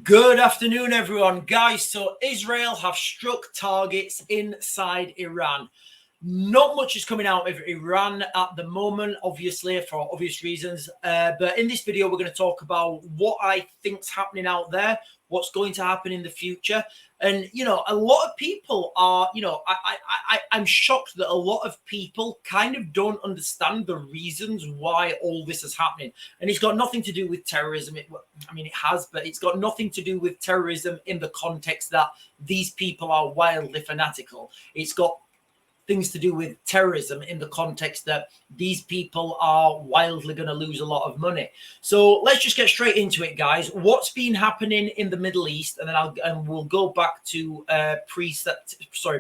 Good afternoon, everyone. Guys, so Israel have struck targets inside Iran. Not much is coming out of Iran at the moment, obviously, for obvious reasons. But in this video, we're going to talk about what I think's happening out there, what's going to happen in the future. And, a lot of people are, I'm shocked that a lot of people kind of don't understand the reasons why all this is happening. And it's got nothing to do with terrorism. It has, but it's got nothing to do with terrorism in the context that these people are wildly fanatical. It's got things to do with terrorism in the context that these people are wildly going to lose a lot of money. So let's just get straight into it, guys. What's been happening in the Middle East, and then we'll go back to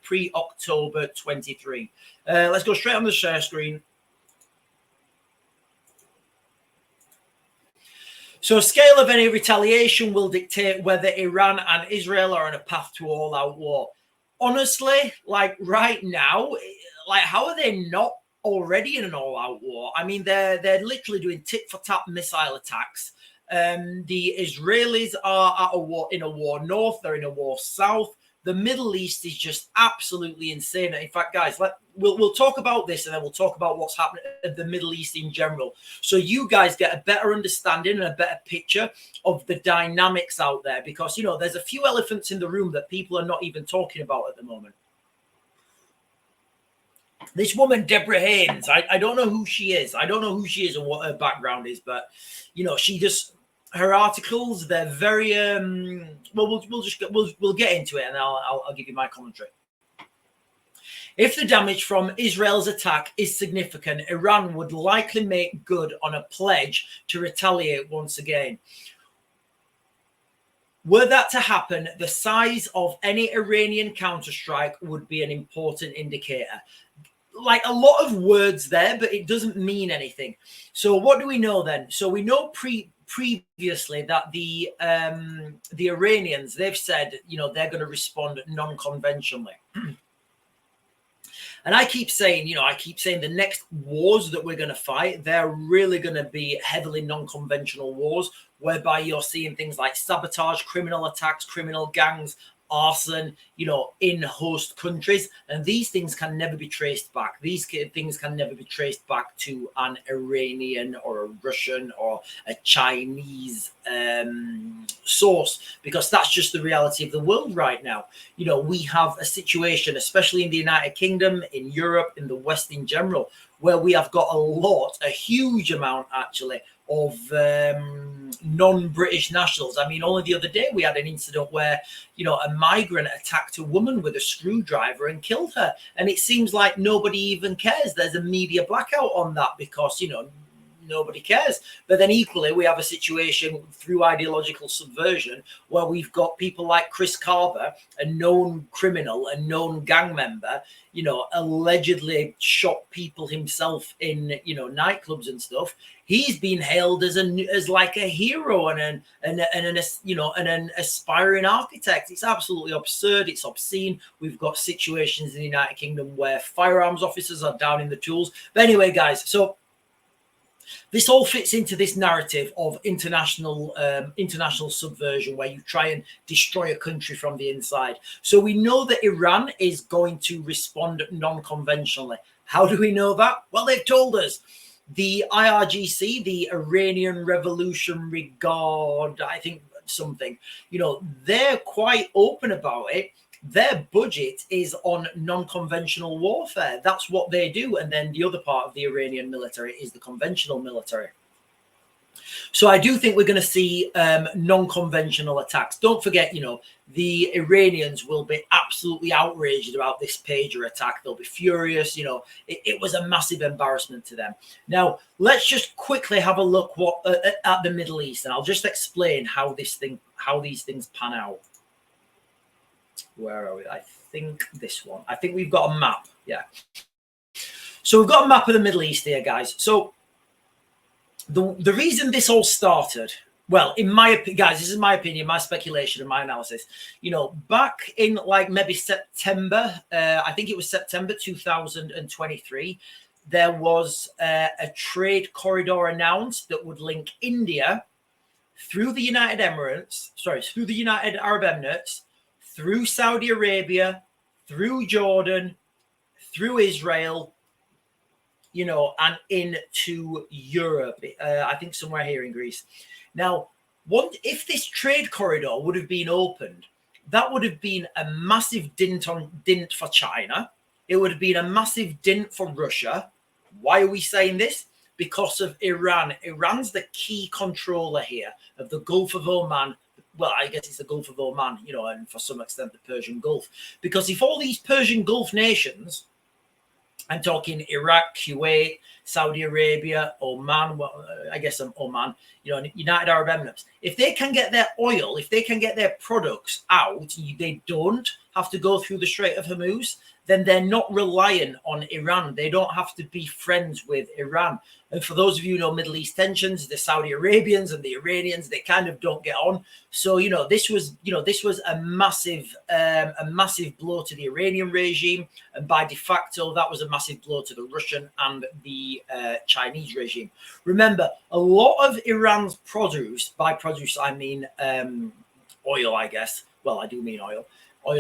pre-October 23. Let's go straight on the share screen. So scale of any retaliation will dictate whether Iran and Israel are on a path to all-out war. Honestly, right now, how are they not already in an all-out war? I mean, they're literally doing tit-for-tat missile attacks. The Israelis are in a war north. They're in a war south. The Middle East is just absolutely insane. In fact, guys, we'll talk about this, and then we'll talk about what's happening in the Middle East in general, so you guys get a better understanding and a better picture of the dynamics out there. Because there's a few elephants in the room that people are not even talking about at the moment. This woman, Deborah Haynes, I don't know who she is. I don't know who she is and what her background is, but she just. Her articles, they're very we'll get into it, and I'll give you my commentary. If the damage from Israel's attack is significant, Iran would likely make good on a pledge to retaliate once again. Were that to happen, the size of any Iranian counterstrike would be an important indicator. A lot of words there, but it doesn't mean anything. So what do we know then? So we know previously that the Iranians, they've said, they're going to respond non-conventionally. And I keep saying the next wars that we're going to fight, they're really going to be heavily non-conventional wars, whereby you're seeing things like sabotage, criminal attacks, criminal gangs, arson, in host countries, and these things can never be traced back. These things can never be traced back to an Iranian or a Russian or a Chinese source, because that's just the reality of the world right now. We have a situation, especially in the United Kingdom, in Europe, in the West in general, where we have got a huge amount actually of non-British nationals. I mean, only the other day we had an incident where, a migrant attacked a woman with a screwdriver and killed her. And it seems like nobody even cares. There's a media blackout on that because, nobody cares. But then equally, we have a situation through ideological subversion where we've got people like Chris Carver, a known criminal, a known gang member, allegedly shot people himself in, nightclubs and stuff. He's been hailed as a hero and an aspiring architect. It's absolutely absurd. It's obscene. We've got situations in the United Kingdom where firearms officers are down in the tools. But anyway, guys, so this all fits into this narrative of international subversion, where you try and destroy a country from the inside. So we know that Iran is going to respond non-conventionally. How do we know that? Well, they've told us. The IRGC, the Iranian Revolutionary Guard, I think something, they're quite open about it. Their budget is on non-conventional warfare. That's what they do. And then the other part of the Iranian military is the conventional military. So I do think we're going to see non-conventional attacks. Don't forget, the Iranians will be absolutely outraged about this pager attack. They'll be furious. It was a massive embarrassment to them. Now, let's just quickly have a look at the Middle East, and I'll just explain how these things pan out. Where are we? I think this one. I think we've got a map. Yeah. So we've got a map of the Middle East here, guys. So the reason this all started, well, in my opinion, guys, this is my opinion, my speculation and my analysis. Back in maybe September, I think it was September 2023, there was a trade corridor announced that would link India through the United Emirates, through the United Arab Emirates, through Saudi Arabia, through Jordan, through Israel, you know, and into Europe. I think somewhere here in Greece. Now, if this trade corridor would have been opened, that would have been a massive dint for China. It would have been a massive dint for Russia. Why are we saying this? Because of Iran. Iran's the key controller here of the Gulf of Oman. Well, I guess it's the Gulf of Oman, you know, and for some extent the Persian Gulf. Because if all these Persian Gulf nations, I'm talking Iraq, Kuwait, Saudi Arabia, Oman, well, I guess Oman, you know, United Arab Emirates, if they can get their oil, if they can get their products out, they don't have to go through the Strait of Hormuz, then they're not reliant on Iran. They don't have to be friends with Iran. And for those of you who know Middle East tensions, the Saudi Arabians and the Iranians, they kind of don't get on. So, you know, this was a massive blow to the Iranian regime. And by de facto, that was a massive blow to the Russian and the Chinese regime. Remember, a lot of Iran's produce, by produce, I mean oil, I guess. Well, I do mean oil,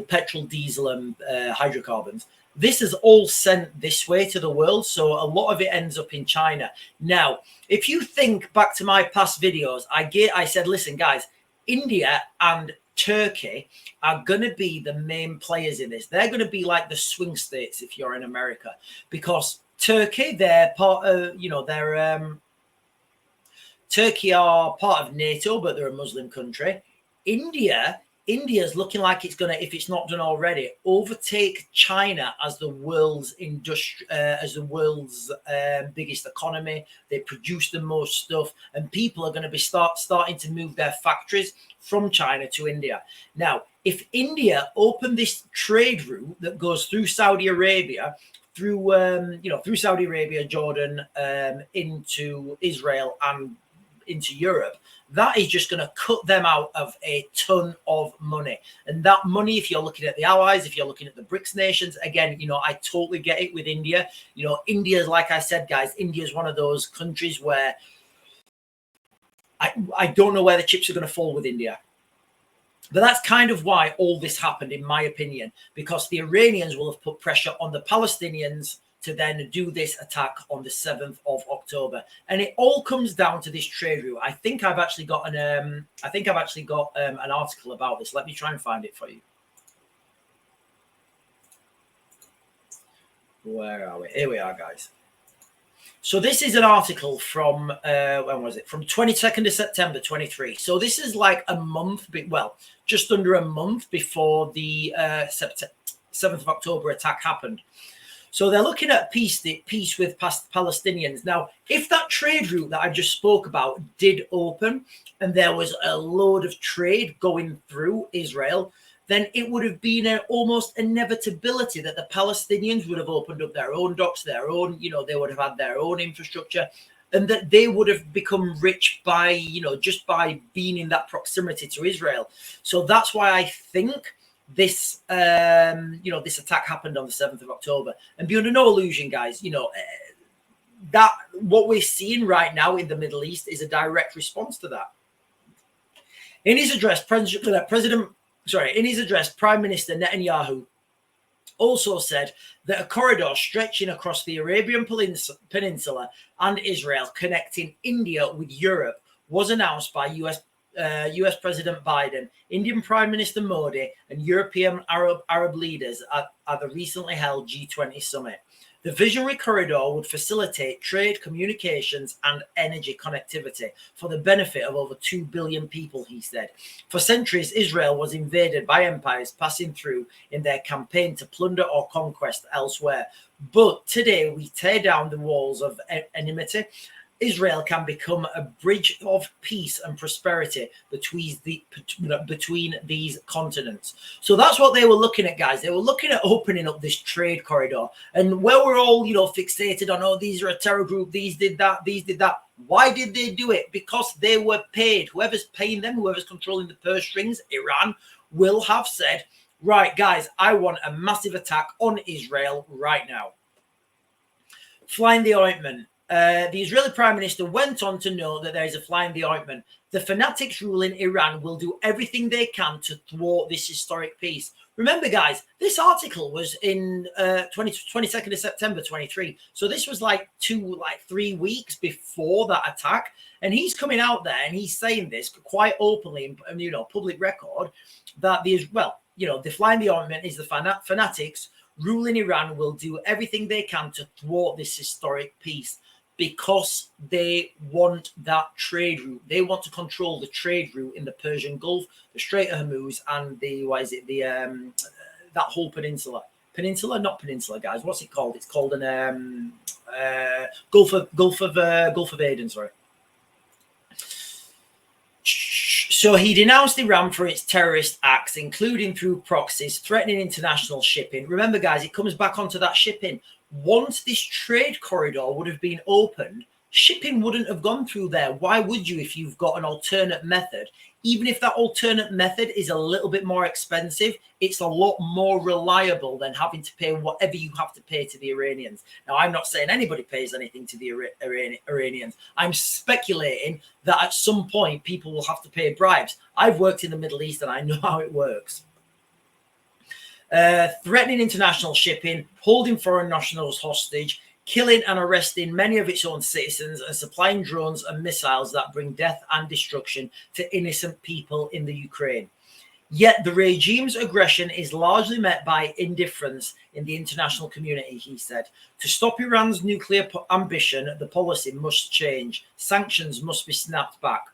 petrol, diesel, and hydrocarbons. This is all sent this way to the world. So a lot of it ends up in China. Now, if you think back to my past videos, I said, listen, guys, India and Turkey are going to be the main players in this. They're going to be like the swing states if you're in America, because Turkey, they're part of, you know, Turkey are part of NATO, but they're a Muslim country. India's looking like it's going to, if it's not done already, overtake China as the world's biggest economy. They produce the most stuff, and people are going to be starting to move their factories from China to India. Now, if India opened this trade route that goes through Saudi Arabia, through Saudi Arabia, Jordan, into Israel and into Europe, that is just going to cut them out of a ton of money. And that money, if you're looking at the allies, if you're looking at the BRICS nations, again, you know, I totally get it with India. You know, India's, like I said, guys, India's one of those countries where I don't know where the chips are going to fall with India. But that's kind of why all this happened, in my opinion, because the Iranians will have put pressure on the Palestinians to then do this attack on the 7th of October. And it all comes down to this trade route. I think I've actually got an article about this. Let me try and find it for you. Where are we? Here we are, guys. So this is an article from, when was it? From 22nd of September, 23. So this is like a month, well, just under a month before the 7th of October attack happened. So they're looking at peace with Palestinians. Now, if that trade route that I just spoke about did open and there was a load of trade going through Israel, then it would have been an almost inevitability that the Palestinians would have opened up their own docks, their own, you know, they would have had their own infrastructure, and that they would have become rich by, you know, just by being in that proximity to Israel. So that's why I think this this attack happened on the 7th of October. And be under no illusion, guys, you know, that what we're seeing right now in the Middle East is a direct response to that. In his address, Prime Minister Netanyahu also said that a corridor stretching across the Arabian Peninsula and Israel, connecting India with Europe, was announced by US President Biden, Indian Prime Minister Modi, and European Arab leaders at the recently held G20 summit. The visionary corridor would facilitate trade, communications, and energy connectivity for the benefit of over 2 billion people, he said. For centuries, Israel was invaded by empires passing through in their campaign to plunder or conquest elsewhere. But today, we tear down the walls of enmity. Israel can become a bridge of peace and prosperity between these continents. So that's what they were looking at, guys. They were looking at opening up this trade corridor. And where we're all, you know, fixated on, oh, these are a terror group, these did that. Why did they do it? Because they were paid. Whoever's paying them, whoever's controlling the purse strings, Iran, will have said, right, guys, I want a massive attack on Israel right now. Flying the ointment. The Israeli Prime Minister went on to note that there is a fly in the ointment. The fanatics ruling Iran will do everything they can to thwart this historic peace. Remember, guys, this article was in 22nd of September 23. So this was like 3 weeks before that attack. And he's coming out there and he's saying this quite openly in public record that the fly in the ointment is the fanatics ruling Iran will do everything they can to thwart this historic peace because they want that trade route. They want to control the trade route in the Persian Gulf, the Strait of Hormuz, and that whole peninsula. Not peninsula, guys. What's it called? It's called an Gulf of Aden. Sorry. So he denounced Iran for its terrorist acts, including through proxies, threatening international shipping. Remember, guys, it comes back onto that shipping. Once this trade corridor would have been opened, shipping wouldn't have gone through there. Why would you if you've got an alternate method? Even if that alternate method is a little bit more expensive, it's a lot more reliable than having to pay whatever you have to pay to the Iranians. Now, I'm not saying anybody pays anything to the Iranians. I'm speculating that at some point people will have to pay bribes. I've worked in the Middle East and I know how it works. Threatening international shipping, holding foreign nationals hostage, killing and arresting many of its own citizens, and supplying drones and missiles that bring death and destruction to innocent people in the Ukraine. Yet the regime's aggression is largely met by indifference in the international community, he said. To stop Iran's nuclear ambition, the policy must change. Sanctions must be snapped back.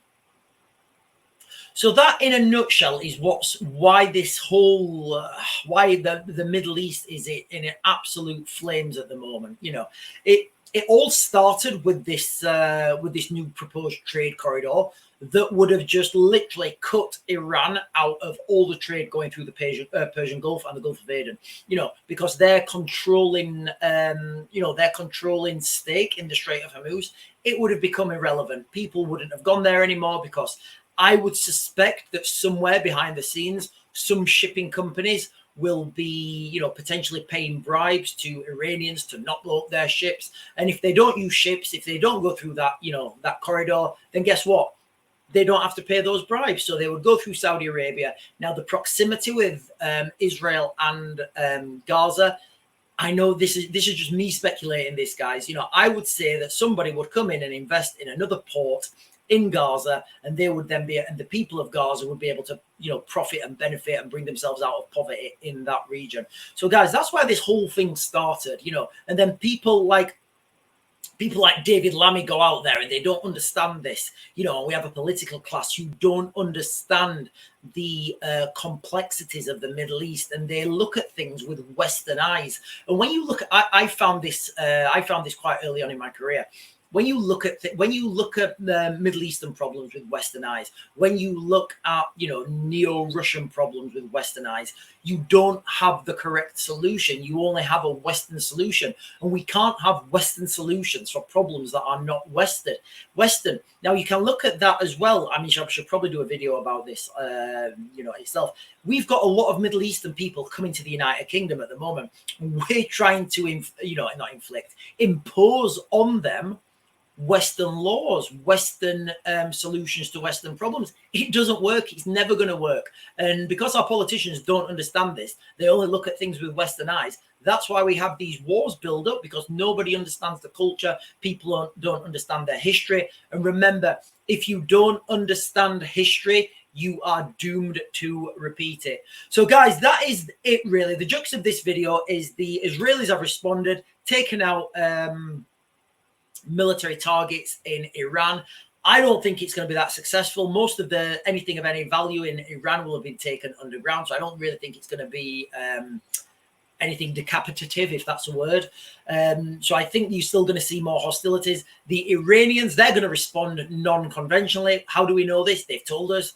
So that, in a nutshell, is why this whole why the Middle East is in absolute flames at the moment. It all started with this new proposed trade corridor that would have just literally cut Iran out of all the trade going through the Persian Gulf and the Gulf of Aden. Because they're controlling their controlling stake in the Strait of Hormuz. It would have become irrelevant. People wouldn't have gone there anymore because I would suspect that somewhere behind the scenes, some shipping companies will be, potentially paying bribes to Iranians to not blow up their ships. And if they don't use ships, if they don't go through that, that corridor, then guess what? They don't have to pay those bribes. So they would go through Saudi Arabia. Now, the proximity with Israel and Gaza, I know this is just me speculating this, guys. I would say that somebody would come in and invest in another port in Gaza, and they would then be, and the people of Gaza would be able to, profit and benefit and bring themselves out of poverty in that region. So, guys, that's why this whole thing started, and then people like David Lammy go out there and they don't understand this, we have a political class who don't understand the complexities of the Middle East, and they look at things with Western eyes. And when you look at, I found this quite early on in my career. When you look at the Middle Eastern problems with Western eyes, when you look at neo-Russian problems with Western eyes, you don't have the correct solution. You only have a Western solution, and we can't have Western solutions for problems that are not Western. Now you can look at that as well. I mean, I should probably do a video about this, itself. We've got a lot of Middle Eastern people coming to the United Kingdom at the moment. We're trying to, impose on them Western laws, Western solutions to Western problems. It doesn't work. It's never going to work. And because our politicians don't understand this, they only look at things with Western eyes. That's why we have these wars build up, because nobody understands the culture. People don't understand their history. And remember, if you don't understand history, you are doomed to repeat it. So, guys, that is it, really. The gist of this video is the Israelis have responded, taken out military targets in Iran. I don't think it's going to be that successful. Most of anything of any value in Iran will have been taken underground. So I don't really think it's going to be anything decapitative, if that's a word. So I think you're still going to see more hostilities. The Iranians, they're going to respond non-conventionally. How do we know this? They've told us.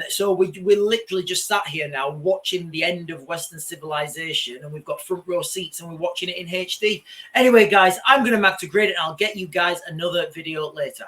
So we're literally just sat here now watching the end of Western civilization, and we've got front row seats and we're watching it in HD. Anyway, guys, I'm going to have to grade it, and I'll get you guys another video later.